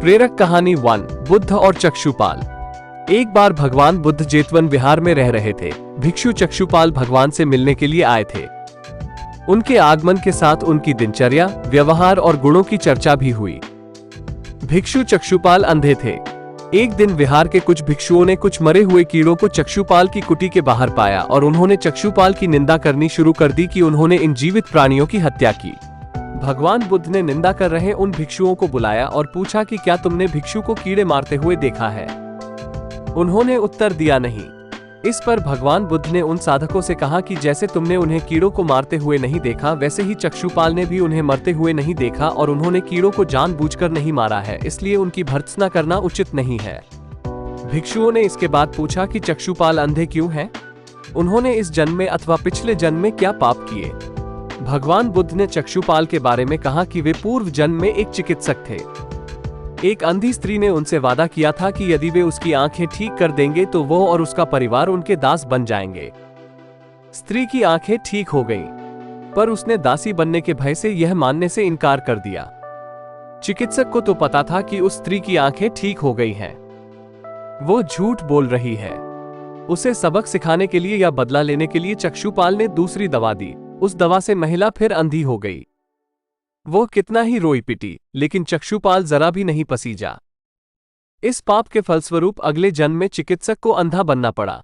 प्रेरक कहानी 1 बुद्ध और चक्षुपाल। एक बार भगवान बुद्ध जेतवन विहार में रह रहे थे। भिक्षु चक्षुपाल भगवान से मिलने के लिए आए थे। उनके आगमन के साथ उनकी दिनचर्या, व्यवहार और गुणों की चर्चा भी हुई। भिक्षु चक्षुपाल अंधे थे। एक दिन विहार के कुछ भिक्षुओं ने कुछ मरे हुए कीड़ों को चक्षुपाल की कुटी के बाहर पाया और उन्होंने चक्षुपाल की निंदा करनी शुरू कर दी कि उन्होंने इन जीवित प्राणियों की हत्या की। भगवान बुद्ध ने निंदा कर रहे उन भिक्षुओं को बुलाया और पूछा कि क्या तुमने भिक्षु को कीड़े मारते हुए देखा है? उन्होंने उत्तर दिया नहीं। इस पर भगवान बुद्ध ने उन साधकों से कहा कि जैसे तुमने उन्हें कीड़ों को मारते हुए नहीं देखा, वैसे ही चक्षुपाल ने भी उन्हें मरते हुए नहीं देखा और उन्होंने कीड़ों को जानबूझकर नहीं मारा है, इसलिए उनकी भर्त्सना करना उचित नहीं है। भिक्षुओं ने इसके बाद पूछा कि चक्षुपाल अंधे क्यों हैं? उन्होंने इस जन्म में अथवा पिछले जन्म में क्या पाप किए? भगवान बुद्ध ने चक्षुपाल के बारे में कहा कि वे पूर्व जन्म में एक चिकित्सक थे। एक अंधी स्त्री ने उनसे वादा किया था कि यदि वे उसकी आंखें ठीक कर देंगे तो वो और उसका परिवार उनके दास बन जाएंगे। स्त्री की आंखें ठीक हो गईं, पर उसने दासी बनने के भय से यह मानने से इनकार कर दिया। चिकित्सक को तो पता था कि उस स्त्री की आंखें ठीक हो गई हैं। वो झूठ बोल रही है। उसे सबक सिखाने के लिए या बदला लेने के लिए चक्षुपाल ने दूसरी दवा दी। उस दवा से महिला फिर अंधी हो गई। वो कितना ही रोई पिटी, लेकिन चक्षुपाल जरा भी नहीं पसीजा। इस पाप के फलस्वरूप अगले जन्म में चिकित्सक को अंधा बनना पड़ा।